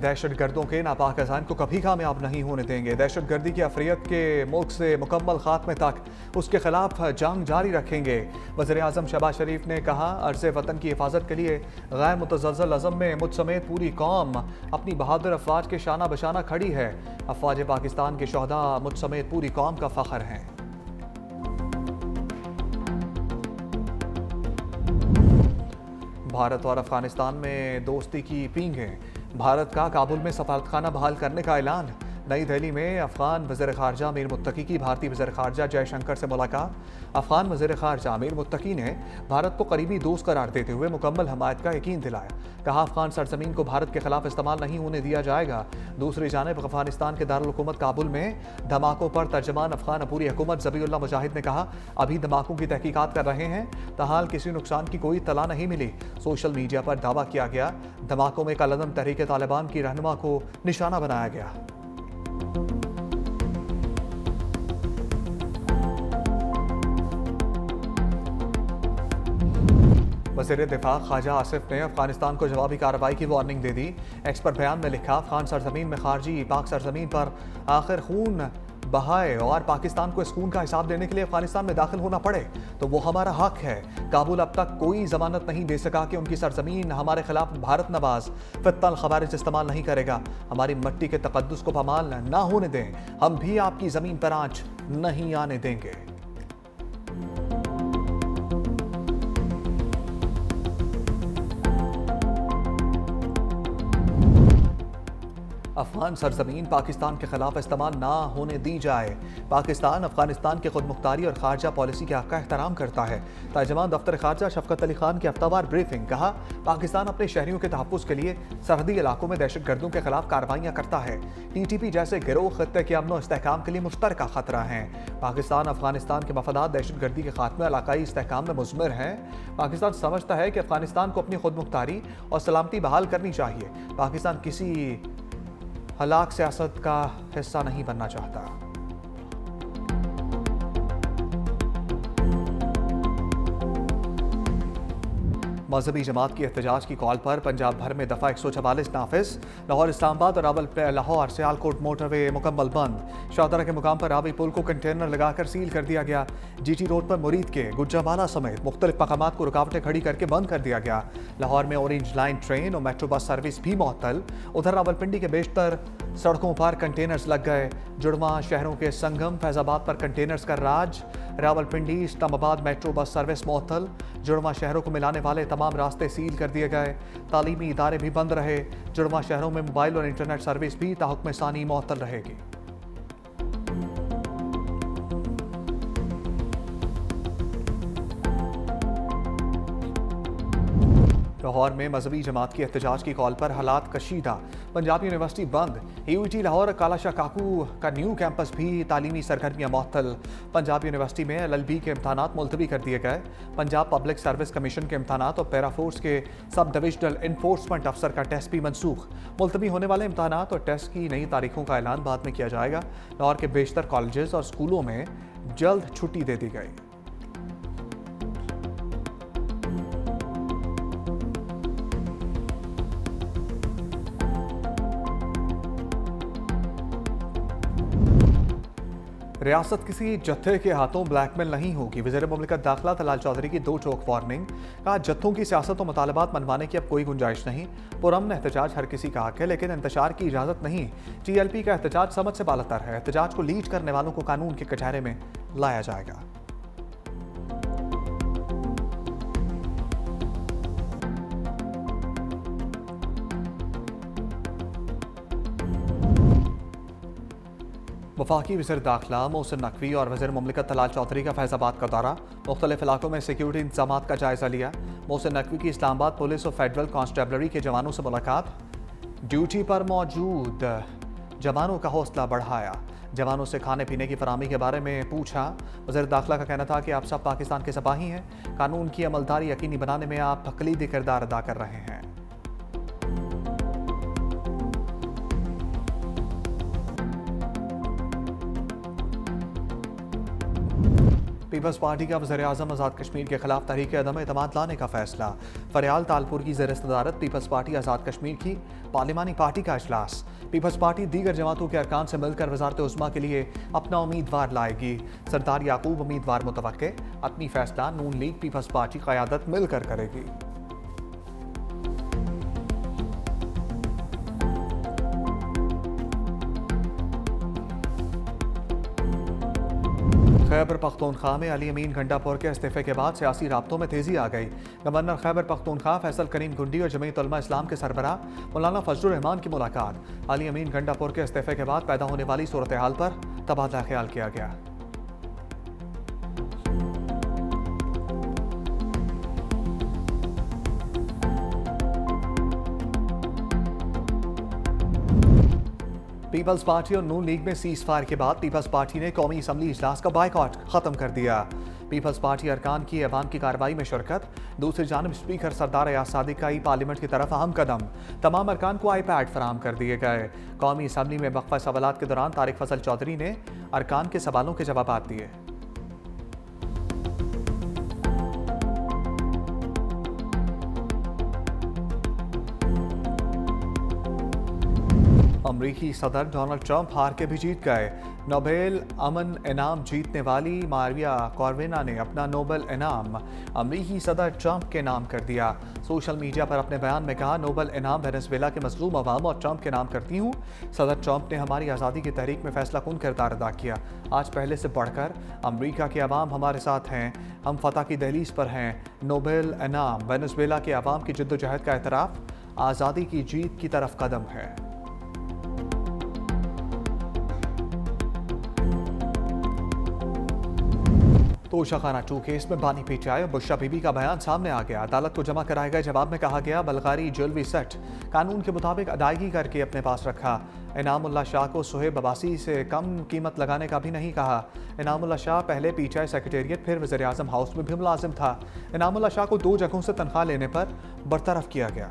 दहशतगर्दों के नापाक अज़ान को कभी कामयाब नहीं होने देंगे। दहशतगर्दी की अफरियत के मुल्क से मुकम्मल खात्मे तक उसके खिलाफ जंग जारी रखेंगे। वज़ीर आज़म शहबाज शरीफ ने कहा, अर्ज़ वतन की हिफाजत के लिए गैर मुतज़्ज़ल अज़म में मुझ समेत पूरी कौम अपनी बहादुर अफवाज के शाना बशाना खड़ी है। अफवाज पाकिस्तान के शोहदा मुझ समेत पूरी कौम का फ़ख्र हैं। भारत और अफगानिस्तान में दोस्ती की पींगें। भारत का काबुल में सफारतखाना बहाल करने का ऐलान। नई दिल्ली में अफगान वज़ीर ख़ारजा अमीर मुत्तकी की भारतीय वज़ीर ख़ारजा जयशंकर से मुलाकात। अफगान वज़ीर ख़ारजा अमीर मुत्तकी ने भारत को करीबी दोस्त करार देते हुए मुकम्मल हमायत का यकीन दिलाया। कहा, अफगान सरजमीन को भारत के खिलाफ इस्तेमाल नहीं होने दिया जाएगा। दूसरी जानिब अफगानिस्तान के दारुल हुकूमत काबुल में धमाकों पर तर्जमान अफगान अबूरी हुकूमत ज़बीउल्लाह मुजाहिद ने कहा, अभी धमाकों की तहकीकात कर रहे हैं, ताहाल किसी नुकसान की कोई तला नहीं मिली। सोशल मीडिया पर दावा किया गया, धमाकों में कलअदम तहरीक तालिबान की रहनुमा को निशाना बनाया गया। वज़ीर दिफा ख्वाजा आसिफ ने अफगानिस्तान को जवाबी कार्रवाई की वार्निंग दे दी। एक्स पर बयान में लिखा, अफगान सरजमीन में खारजी पाक सरजमीन पर आखिर खून बहाए और पाकिस्तान को इस खून का हिसाब देने के लिए अफगानिस्तान में दाखिल होना पड़े तो वो हमारा हक है। काबुल अब तक कोई जमानत नहीं दे सका कि उनकी सरजमीन हमारे खिलाफ भारत नवाज फितल खवारिज इस्तेमाल नहीं करेगा। हमारी मिट्टी के तकद्दुस को पामाल ना होने दें। हम भी आपकी जमीन पर आंच नहीं आने देंगे। अफगान सरजमीन पाकिस्तान के खिलाफ इस्तेमाल ना होने दी जाए। पाकिस्तान अफगानिस्तान की खुद मुख्तारी और खारजा पॉलिसी के हक का एहतराम करता है। तर्जमान दफ्तर खारजा शफकत अली खान की हफ्तावार ब्रीफिंग। कहा, पाकिस्तान अपने शहरियों के तहफ़्फ़ुज़ के लिए सरहदी इलाकों में दहशतगर्दों के खिलाफ कार्रवाइयाँ करता है। TTP जैसे गिरोह खत्ते के अमन इस्तेहकाम के लिए मुश्तरका खतरा हैं। पाकिस्तान अफगानिस्तान के मफादात दहशतगर्दी के खात्मे इलाकाई इस्तेहकाम में मुज़मिर हैं। पाकिस्तान समझता है कि अफगानिस्तान को अपनी खुद मुख्तारी और सलामती बहाल करनी चाहिए। पाकिस्तान किसी हलाक सियासत का हिस्सा नहीं बनना चाहता। मजहबी जमात की एहतजाज की कॉल पर पंजाब भर में दफ़ा 144 नाफिज। लाहौर इस्लामाबाद और लाहौर सियालकोट मोटरवे मुकम्मल बंद। शाहदरा के मुकाम पर रावी पुल को कंटेनर लगाकर सील कर दिया गया। GT रोड पर मुरीद के गुज्जामाला समेत मुख्तलिफ मकामात को रुकावटें खड़ी करके बंद कर दिया गया। लाहौर में ऑरेंज लाइन ट्रेन और मेट्रो बस सर्विस भी मुअत्तल। उधर रावलपिंडी के बेशतर सड़कों पर कंटेनर्स लग गए। जुड़वा शहरों के संगम फैजाबाद पर कंटेनर्स का राज। Rawalpindi Islamabad metro bus service मुअत्तल। जुड़वा शहरों को मिलाने वाले तमाम रास्ते सील कर दिए गए। तालीमी इदारे भी बंद रहे। जुड़वा शहरों में मोबाइल और इंटरनेट सर्विस भी ताहुक्म सानी मुअत्तल रहेगी। लाहौर में मजहबी जमात की एहतजाज की कॉल पर हालात कशीदा। पंजाब यूनिवर्सिटी बंद। UET लाहौर और कालाशाह काकू का न्यू कैंपस भी तालीमी सरगर्मियाँ मुअत्तल। पंजाब यूनिवर्सिटी में LLB के इम्तहानात मुलतवी कर दिए गए। पंजाब पब्लिक सर्विस कमीशन के इम्तहानात और पैराफोर्स के सब डिविजनल इन्फोर्समेंट अफसर का टेस्ट भी मनसूख। मुलतवी होने वाले इम्तहानात और टेस्ट की नई तारीखों का ऐलान बाद में किया जाएगा। लाहौर के बेशतर कॉलेजेस और स्कूलों में जल्द छुट्टी दे दी गई। रियासत किसी जत्थे के हाथों ब्लैकमेल नहीं होगी। वज़ीर मुमलिकत दाखिला तलाल चौधरी की 2 टोक वार्निंग। कहा, जत्थों की सियासत और मुतालबात मनवाने की अब कोई गुंजाइश नहीं। पुरअमन एहतजाज हर किसी का हक है, लेकिन इंतशार की इजाज़त नहीं। TLP का एहतजाज समझ से बालातर है। एहतजाज को लीड करने वालों को कानून के कटहरे में लाया जाएगा। वफाकी वज़ीर दाखिला मोहसिन नकवी और वज़ीर मुमलिकत तलाल चौधरी का फैज़ाबाद का दौरा। मुख्तलिफ इलाकों में सिक्योरिटी इंतजामात का जायज़ा लिया। मोहसिन नकवी की इस्लामाबाद पुलिस और फेडरल कांस्टेबलरी के जवानों से मुलाकात। ड्यूटी पर मौजूद जवानों का हौसला बढ़ाया। जवानों से खाने पीने की फराहमी के बारे में पूछा। वज़ीर दाखिला का कहना था कि आप सब पाकिस्तान के सिपाही हैं। कानून की अमलदारी यकीनी बनाने में आप कलीदी किरदार अदा कर रहे हैं। पीपल्स पार्टी का वज़ीर-ए-आज़म आज़ाद कश्मीर के खिलाफ तहरीक अदम एतमाद लाने का फैसला। फरियाल तालपुर की ज़ेर सदारत पीपल्स पार्टी आज़ाद कश्मीर की पार्लिमानी पार्टी का इजलास। पीपल्स पार्टी दीगर जमातों के अरकान से मिलकर वज़ारत उज़्मा के लिए अपना उम्मीदवार लाएगी। सरदार याकूब उम्मीदवार मुतवक्के, अपनी फैसला नून लीग पीपल्स पार्टी क़यादत मिलकर करेगी। खैबर पख्तूनख्वा में अली अमीन गंडापुर के इस्तीफे के बाद सियासी राब्तों में तेजी आ गई। गवर्नर खैबर पख्तूनख्वा फैसल करीम गुंडी और जमीयत उलमा इस्लाम के सरबराह मौलाना फजलुर रहमान की मुलाकात। अली अमीन गंडापुर के इस्तीफे के बाद पैदा होने वाली सूरत हाल पर तबादला ख्याल किया गया। पीपल्स पार्टी और नून लीग में सीज फायर के बाद पीपल्स पार्टी ने कौमी असम्बली इजलास का बायकॉट खत्म कर दिया। पीपल्स पार्टी अरकान की अवाम की कार्रवाई में शिरकत। दूसरी जानब स्पीकर सरदार अयाज सादिक का ही पार्लियामेंट की तरफ अहम कदम। तमाम अरकान को iPad फराहम कर दिए गए। कौमी असम्बली में वक्फा सवालात के दौरान तारिक फजल चौधरी ने अरकान के सवालों के जवाब दिए। अमरीकी सदर डोनाल्ड ट्रंप हार के भी जीत गए। नोबेल अमन इनाम जीतने वाली मारिया कॉर्विना ने अपना नोबेल इनाम अमरीकी सदर ट्रंप के नाम कर दिया। सोशल मीडिया पर अपने बयान में कहा, नोबेल इनाम वेनेजुएला के मजलूम अवाम और ट्रंप के नाम करती हूँ। सदर ट्रंप ने हमारी आज़ादी की तहरीक में फैसला कुन किरदार अदा किया। आज पहले से बढ़कर अमरीका के अवाम हमारे साथ हैं। हम फतह की दहलीज पर हैं। नोबेल इनाम वेनेजुएला के अवाम की जद्दोजहद का एतराफ़, आज़ादी की जीत की तरफ कदम है। तोशाखाना 2 केस में बानी पीटीआई और बुशरा बीबी का बयान सामने आ गया। अदालत को जमा कराए गए जवाब में कहा गया, बल्गारी ज्वेलरी सेट कानून के मुताबिक अदायगी करके अपने पास रखा। इनामुल्लाह शाह को सुहेब अब्बासी से कम कीमत लगाने का भी नहीं कहा। इनामुल्लाह शाह पहले पीटीआई सेक्रेटेरिएट फिर वज़ीर-ए-आज़म हाउस में भी मुलाजिम था। इनामुल्लाह शाह को 2 जगहों से तनख्वाह लेने पर बरतरफ किया गया।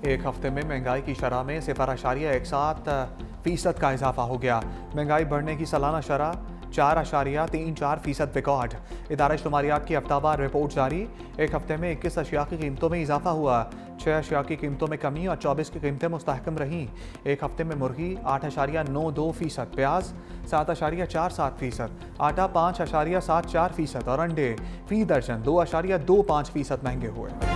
एक हफ्ते में महंगाई की शरह में 0.17% का इजाफा हो गया। महंगाई बढ़ने की सालाना शरह 4.34% रिकॉर्ड। इदारा शुमारियात की हफ्तावार रिपोर्ट जारी। एक हफ्ते में 21 अशिया की कीमतों में इजाफा हुआ। 6 अशिया की कीमतों में कमी और 24 की कीमतें मुस्तहकम रहीं। एक हफ्ते में मुर्गी 8.92%, प्याज 7.47%, आटा 5.74% और अंडे फी दर्जन 2.25% महंगे हुए।